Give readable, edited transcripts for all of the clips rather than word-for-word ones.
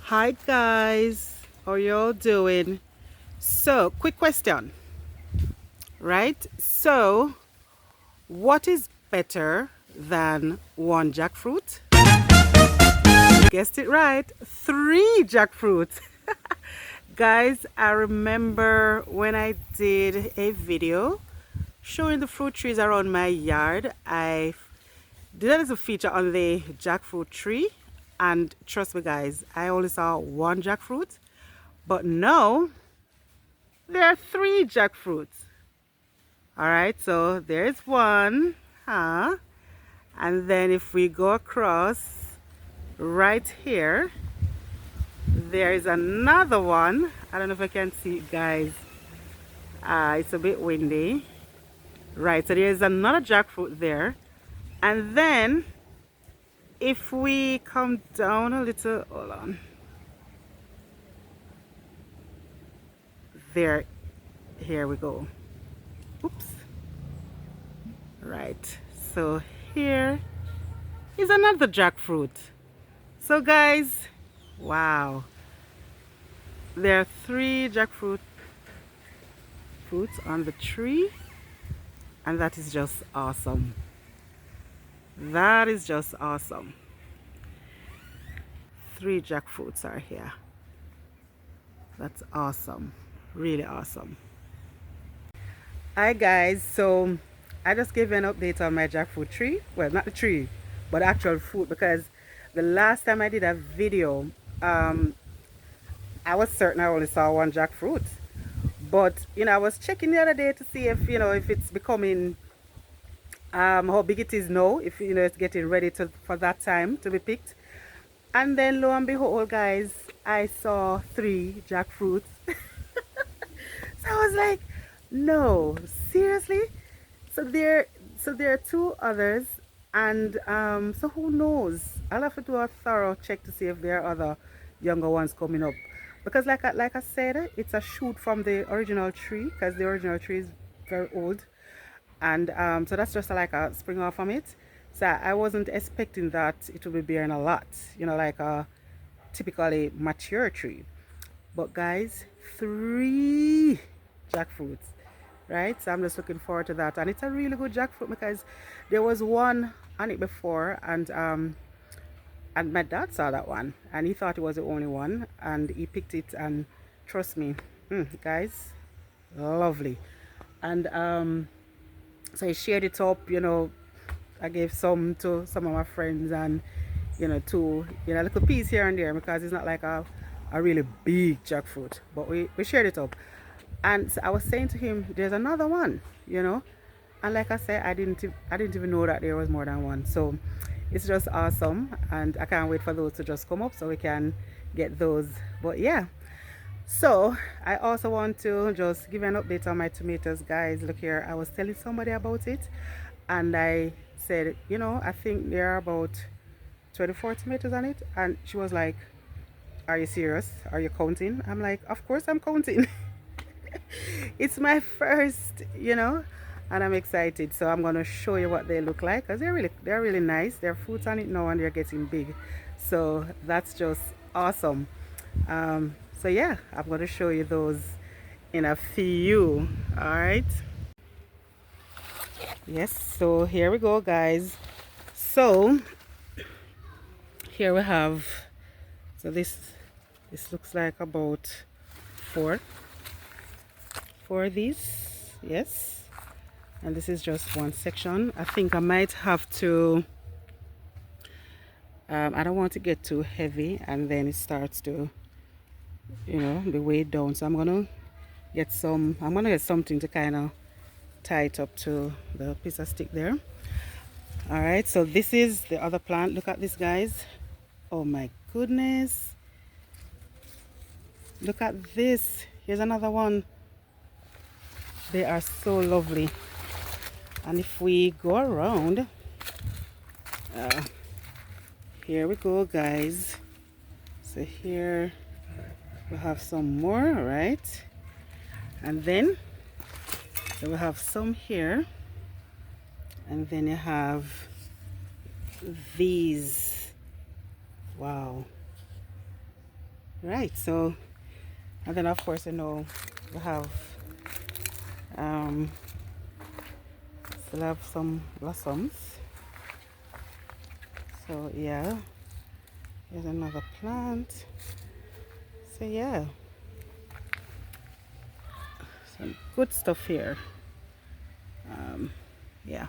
Hi guys, how y'all doing? So, quick question, right? So, what is better than one jackfruit? You guessed it right, three jackfruits. Guys, I remember when I did a video showing the fruit trees around my yard. I did that as a feature on the jackfruit tree, and trust me guys, I only saw one jackfruit, but now there are three jackfruits. All right, so there's one, huh? And then if we go across right here, there is another one. I don't know if I can see it, guys. It's a bit windy. Right, so there's another jackfruit there. And then if we come down a little, hold on. There, here we go. Oops. Right, so here is another jackfruit. So guys, wow, there are three jackfruit fruits on the tree, and that is just awesome. That is just awesome. Three jackfruits are here. That's awesome, really awesome. Hi guys, so I just gave you an update on my jackfruit tree. Well, not the tree, but actual fruit, because the last time I did a video, I was certain I only saw one jackfruit. But I was checking the other day to see if if it's becoming how big it is now, if it's getting ready for that time to be picked. And then lo and behold guys, I saw three jackfruits. So I was like, no, seriously? So there are two others, and so who knows? I'll have to do a thorough check to see if there are other younger ones coming up, because like I said, it's a shoot from the original tree, because the original tree is very old, and so that's just like a spring off from it. So I wasn't expecting that it would be bearing a lot, like a typically mature tree. But guys, three jackfruits, right? So I'm just looking forward to that, and it's a really good jackfruit, because there was one on it before, and my dad saw that one and he thought it was the only one, and he picked it, and trust me, guys, lovely. And so he shared it up. I gave some to some of my friends, and two, a little piece here and there, because it's not like a really big jackfruit, but we shared it up. And so I was saying to him, there's another one, and like I said, I didn't even know that there was more than one. So it's just awesome, and I can't wait for those to just come up so we can get those. But yeah, so I also want to just give you an update on my tomatoes, guys. Look here, I was telling somebody about it, and I said, I think there are about 24 tomatoes on it, and she was like, are you serious? Are you counting? I'm like, of course I'm counting. It's my first, and I'm excited. So I'm gonna show you what they look like, because they're really nice. There are fruits on it now, and they're getting big. So that's just awesome. So yeah, I'm gonna show you those in a few. All right. Yes. So here we go, guys. So here we have. So this looks like about four of these. Yes. And this is just one section. I think I might have to I don't want to get too heavy and then it starts to be weighed down, so I'm gonna get something to kind of tie it up to the piece of stick there. All right, so this is the other plant. Look at this, guys. Oh my goodness, look at this. Here's another one. They are so lovely. And if we go around, here we go, guys. So here we have some more, right? And then we have some here, and then you have these. Wow, Right, so, and then of course, you know, we have, um, still have some blossoms. So yeah, here's another plant. So yeah, some good stuff here. Yeah.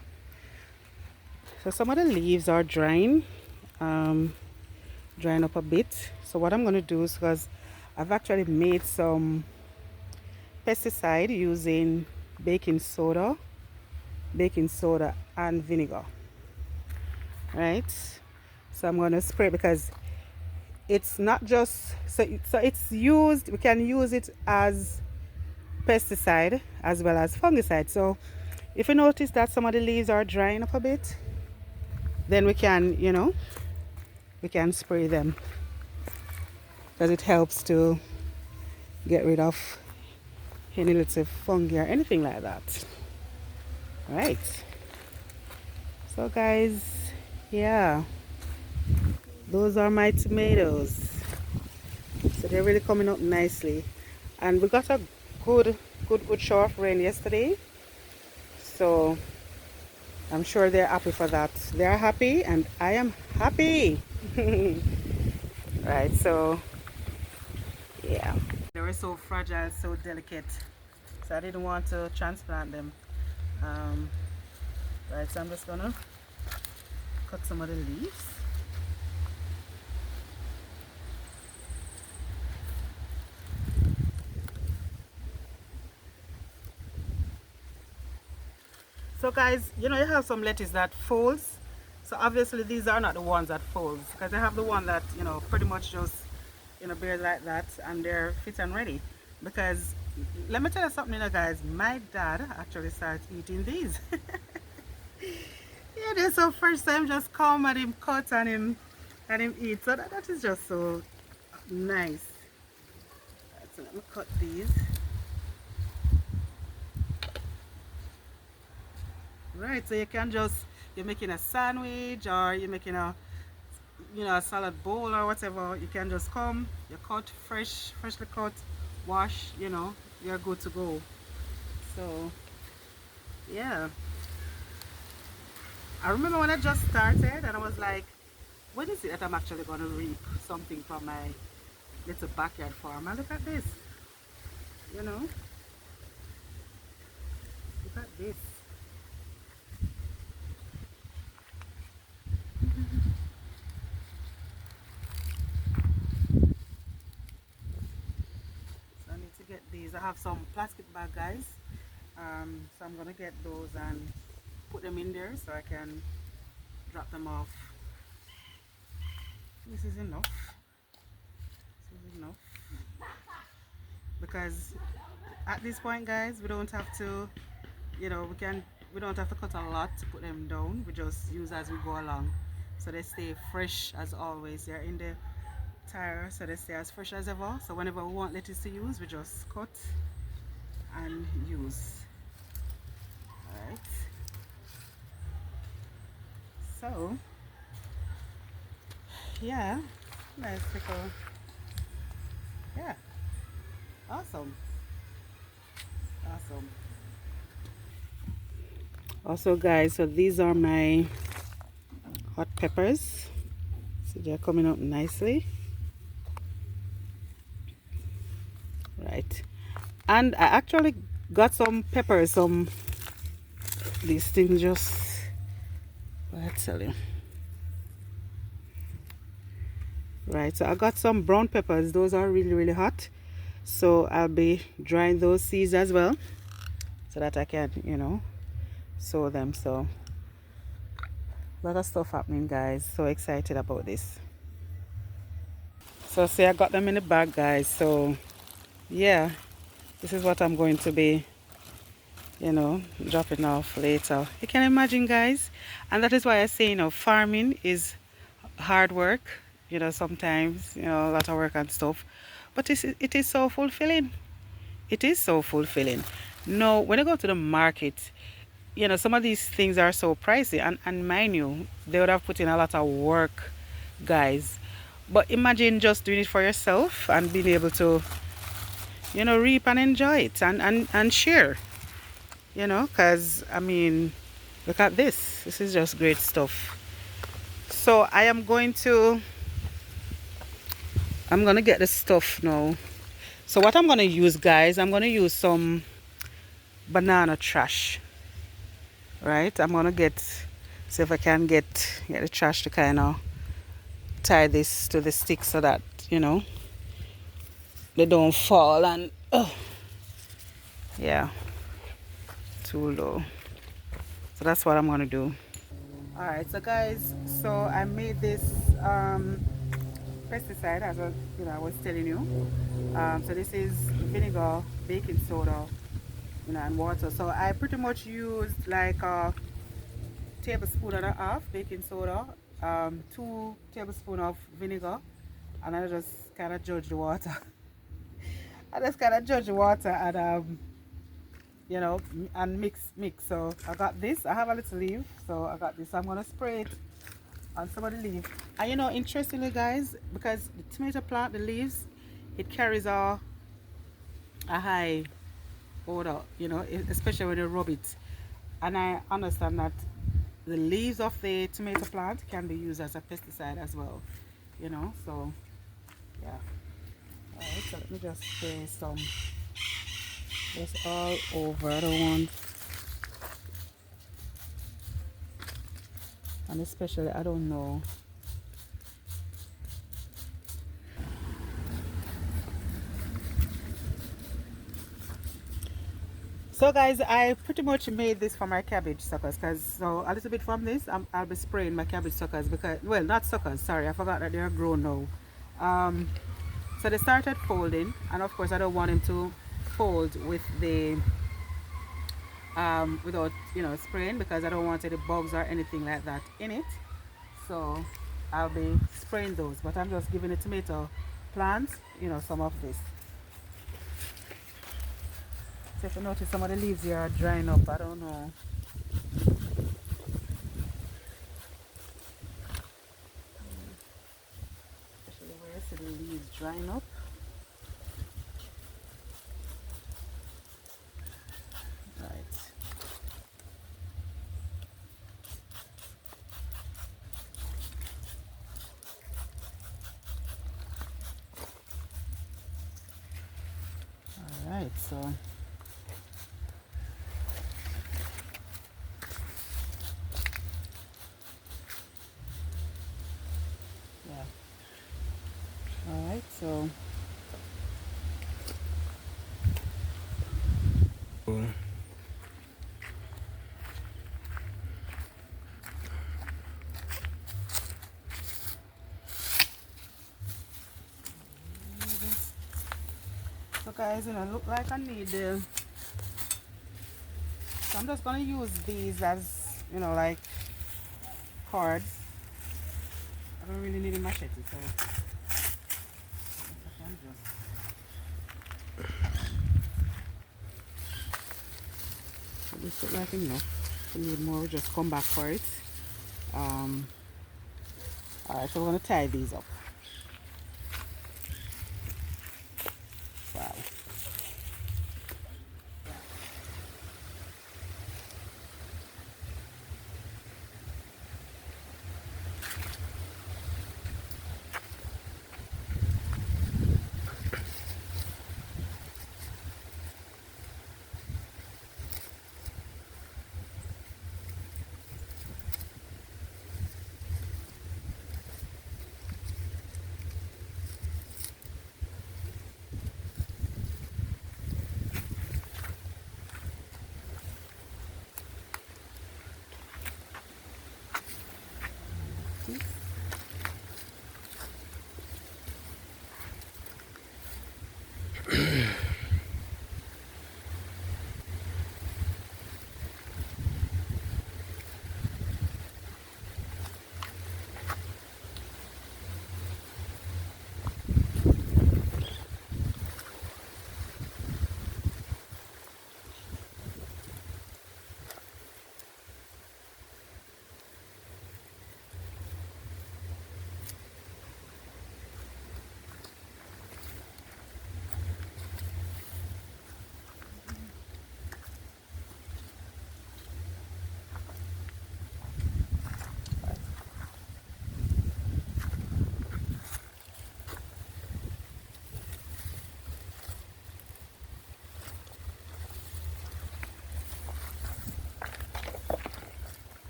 So some of the leaves are drying, um, drying up a bit. So what I'm gonna do is, because I've actually made some pesticide using baking soda, and vinegar, right? So I'm gonna spray because it's not just so it's used. We can use it as pesticide as well as fungicide. So if you notice that some of the leaves are drying up a bit, then we can, you know, we can spray them because it helps to get rid of any little fungi or anything like that. Right. So guys, yeah, those are my tomatoes. So they're really coming up nicely. And we got a good shower of rain yesterday. So I'm sure they're happy for that. They're happy and I am happy. Right, so yeah. They were so fragile, so delicate. So I didn't want to transplant them. Um, right, so I'm just gonna cut some of the leaves. So guys, you know you have some lettuce that folds. So obviously these are not the ones that folds because I have the one that, you know, pretty much just, you know, bare like that and they're fit and ready. Because let me tell you something, you know, guys, my dad actually started eating these. Yeah, they're so first time just come and him cut and him eat. So that is just so nice. Right, so let me cut these. Right, so you can just, you're making a sandwich or you're making a, you know, a salad bowl or whatever. You can just come, you cut freshly cut, wash, you know, you're good to go. So yeah, I remember when I just started and I was like, when is it that I'm actually going to reap something from my little backyard farm? And look at this, you know, look at this. So I need to get these. I have some plastic bag, guys. So I'm gonna get those and put them in there so I can drop them off. This is enough. This is enough because at this point, guys, we don't have to, you know, we don't have to cut a lot to put them down. We just use as we go along, so they stay fresh as always. They're in the tire, so they stay as fresh as ever. So whenever we want lettuce to use, we just cut and use. All right. So yeah, nice pickle. Yeah, awesome, awesome. Also, guys, so these are my hot peppers. So they're coming up nicely, right? And I actually got some peppers, some these things just, what I tell you. Right, so I got some brown peppers. Those are really hot. So I'll be drying those seeds as well so that I can, you know, sow them. So a lot of stuff happening, guys. So excited about this. So see, I got them in the bag, guys. So yeah, this is what I'm going to be, you know, dropping off later. You can imagine, guys. And that is why I say, you know, farming is hard work, you know, sometimes, you know, a lot of work and stuff, but it is so fulfilling. It is so fulfilling. No, when I go to the market, you know, some of these things are so pricey, and mind you, they would have put in a lot of work, guys, But imagine just doing it for yourself and being able to, reap and enjoy it and share, because I mean, look at this. This is just great stuff. So I'm gonna get the stuff now. So what I'm gonna use, guys, I'm gonna use some banana trash, right? I'm gonna see if I can get the trash to kind of tie this to the stick so that they don't fall and oh yeah, too low. So that's what I'm gonna do. All right, so guys, so I made this pesticide as I was telling you. So this is vinegar, baking soda, and water. So I pretty much used like a tablespoon and a half baking soda, 2 tablespoons of vinegar, and I just kind of judge the water. I just kind of judge the water and and mix. So I got this. I have a little leaf, so I got this. I'm gonna spray it on some of the leaf. And interestingly, guys, because the tomato plant, the leaves, it carries a high odor. Especially when you rub it. And I understand that the leaves of the tomato plant can be used as a pesticide as well. So yeah. All right. So let me just spray some. Just all over. I don't want. And especially, I don't know. So guys, I pretty much made this for my cabbage suckers, because so a little bit from this I'll be spraying my cabbage suckers, because, well, not suckers, sorry, I forgot that they're grown now. So they started folding, and of course I don't want them to fold with the without spraying, because I don't want any bugs or anything like that in it. So I'll be spraying those, but I'm just giving the tomato plants some of this. So if you notice, some of the leaves here are drying up. I don't know. Especially where I see the leaves drying up. Right. Alright, so yeah. Alright, so guys, look like I need the, so I'm just gonna use these as like cards. I don't really need a machete, so I can just this look like enough. If we need more, we just come back for it. Alright, so we're gonna tie these up. Wow.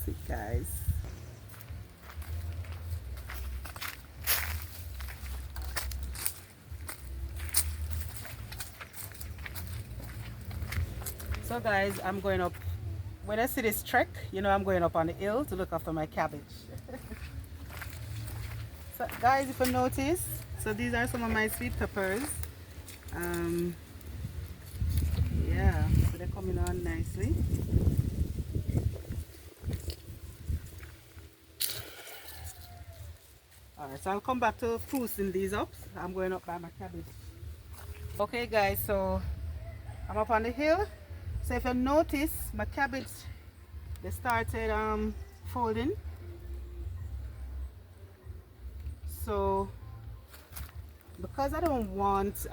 That's it, guys. So guys, I'm going up. When I see this trek, you know I'm going up on the hill to look after my cabbage. So guys, if you notice, so these are some of my sweet peppers. Um, yeah, so they're coming on nicely. Alright, so I'll come back to sprucing these up. I'm going up by my cabbage. Okay guys, so I'm up on the hill. So if you notice, my cabbage, they started folding. So because I don't want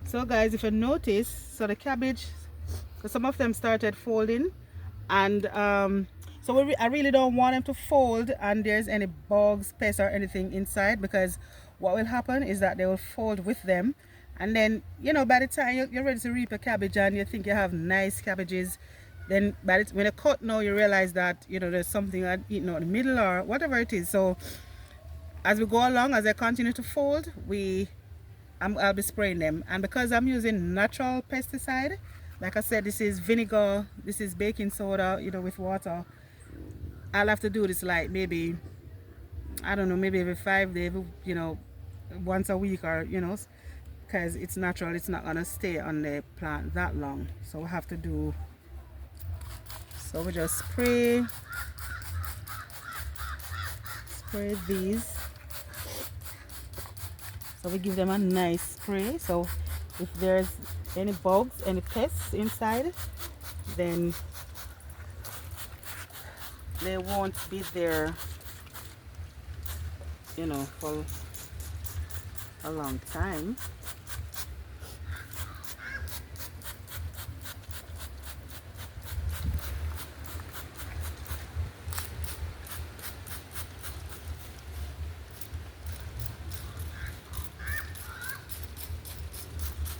so guys, if you notice, so the cabbage, so some of them started folding, and so I really don't want them to fold and there's any bugs, pests or anything inside, because what will happen is that they will fold with them, and then you know by the time you're ready to reap a cabbage and you think you have nice cabbages, then when you cut now you realize that you know there's something eating out the middle or whatever it is. So as we go along, as I continue to fold, I'll be spraying them. And because I'm using natural pesticide, like I said, this is vinegar, this is baking soda, you know, with water. I'll have to do this like maybe, I don't know, maybe every 5 days, you know, once a week, or you know, because it's natural, it's not gonna stay on the plant that long. So we have to do, so we just spray these. So we give them a nice spray. So if there's any bugs, any pests inside, then they won't be there, you know, for a long time.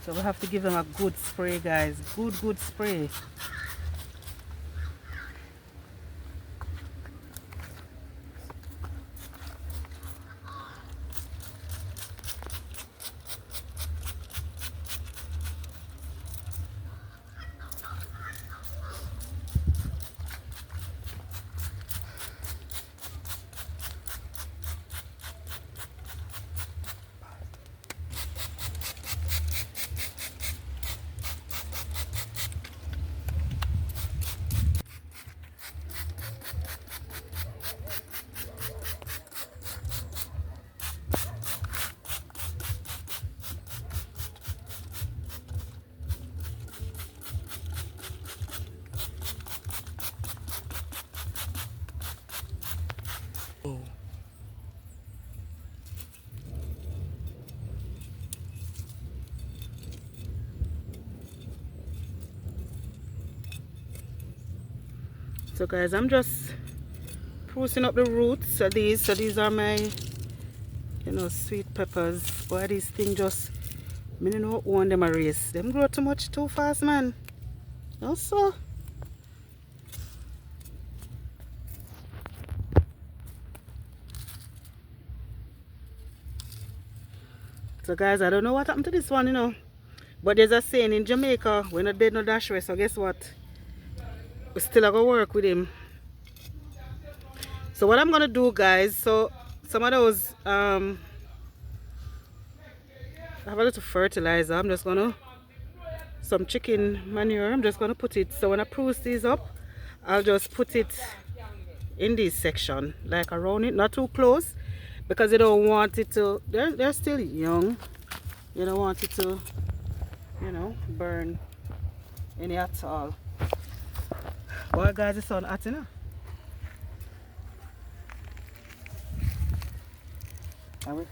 So we have to give them a good spray, guys. Good spray. So guys, I'm just sprucing up the roots of these. So these are my, you know, sweet peppers. Boy, these things just, I don't know when them a race. Them grow too much too fast, man. Also. So guys, I don't know what happened to this one, you know. But there's a saying in Jamaica, we're not dead no dash away. So guess what? We still are gonna work with him. So what I'm gonna do, guys, so some of those I have a little fertilizer. I'm just gonna, some chicken manure, I'm just gonna put it, so when I spruce these up, I'll just put it in this section, like around it, not too close, because you don't want it to, they're still young, you don't want it to, you know, burn any at all. Boy guys, it's on hot, you know. And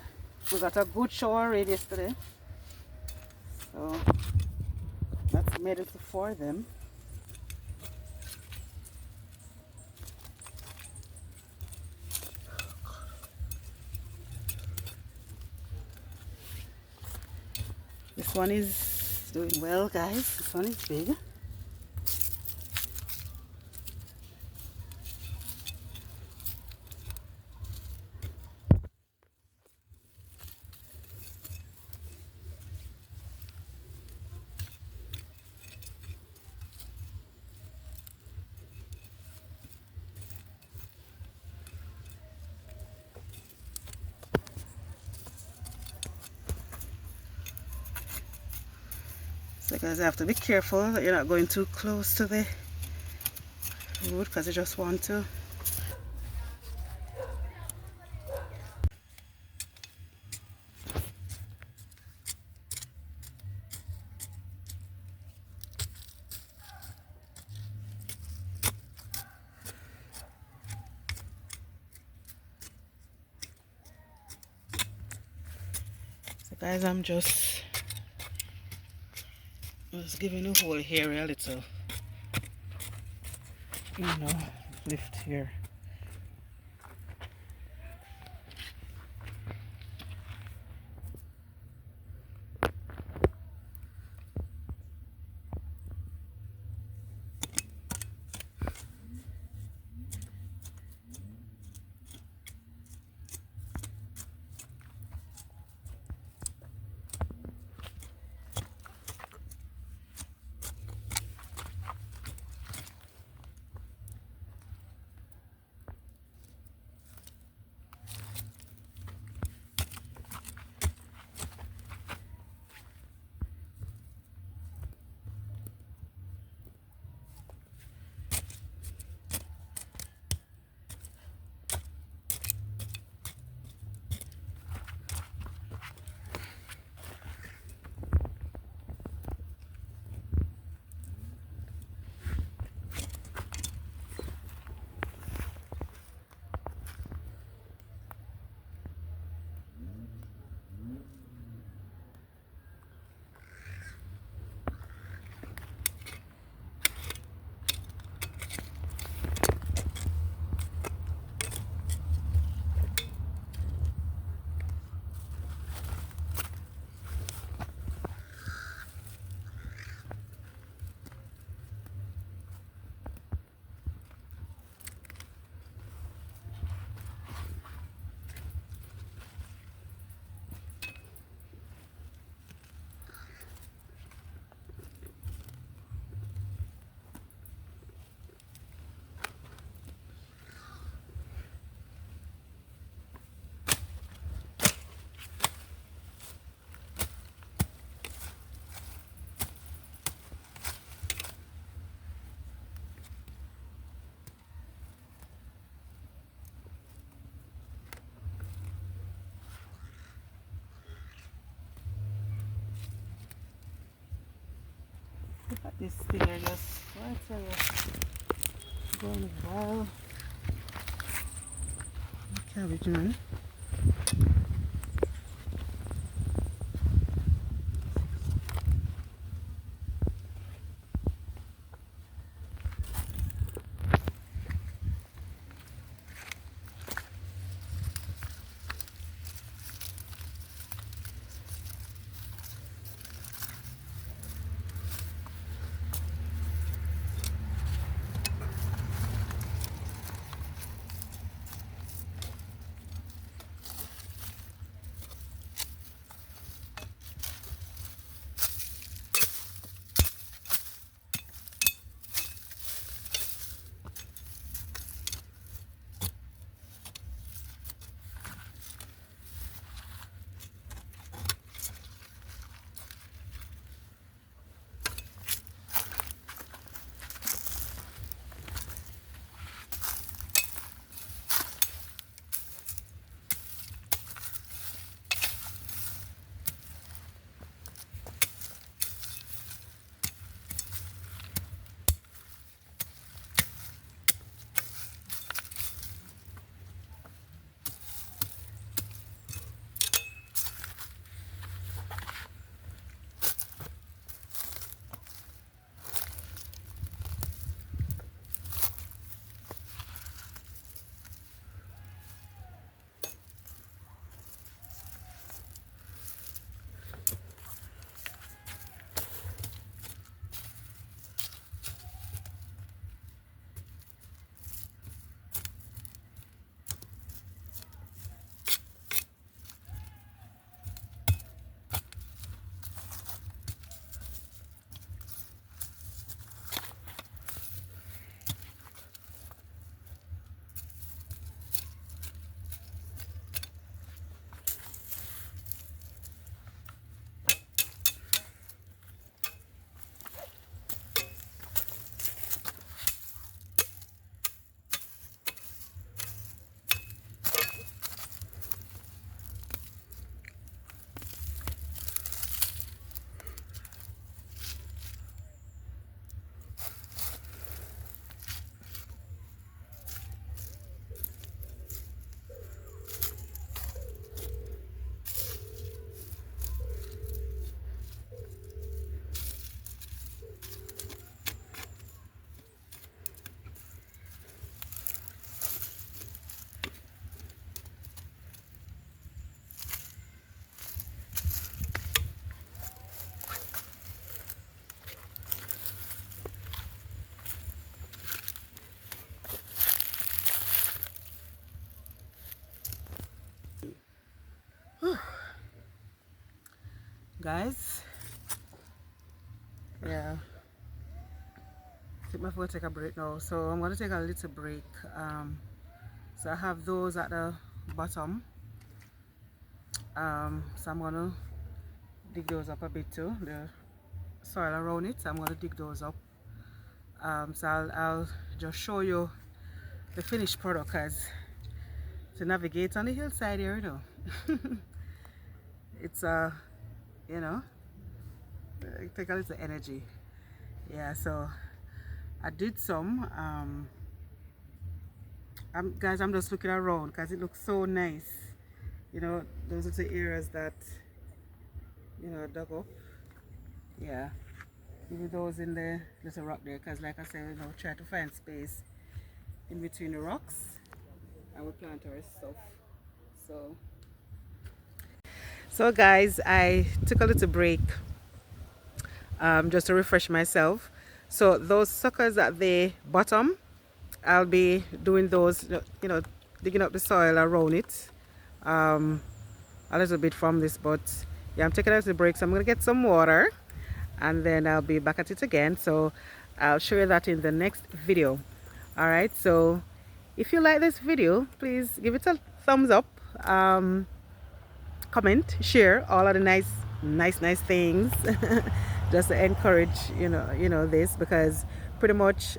we got a good shower already yesterday, so that's made it for them. This one is doing well, guys. This one is big. because you have to be careful that you're not going too close to the root because you just want to. So guys, I'm just giving the whole area a little, lift here. Look at this thing, I just going well. Cabbage, man. guys. Yeah, I think I'm going to take a break now, so I'm going to take a little break. So I have those at the bottom, so I'm going to dig those up a bit too, the soil around it, so I'm going to dig those up. So I'll just show you the finished product, as to navigate on the hillside here, you know. It's you know, take a little energy. Yeah, so I did some guys, I'm just looking around because it looks so nice, you know, those are the areas that, you know, dug up. Yeah, maybe those in the little rock there, because like I said, you know, try to find space in between the rocks and we plant our stuff. So guys, I took a little break just to refresh myself. So those suckers at the bottom, I'll be doing those, you know, digging up the soil around it a little bit from this. But yeah, I'm taking a little break, so I'm gonna get some water and then I'll be back at it again. So I'll show you that in the next video. All right, so if you like this video, please give it a thumbs up, comment, share all of the nice things just to encourage, you know, this, because pretty much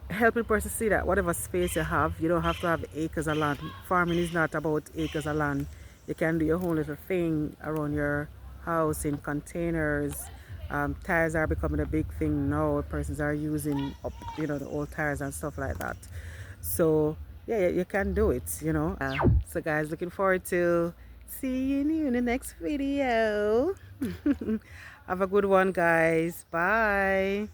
helping person see that whatever space you have, you don't have to have acres of land. Farming is not about acres of land. You can do your own little thing around your house in containers. Tires are becoming a big thing now. Persons are using up, you know, the old tires and stuff like that. So yeah, you can do it, you know. So guys, looking forward to seeing you in the next video. Have a good one, guys. Bye.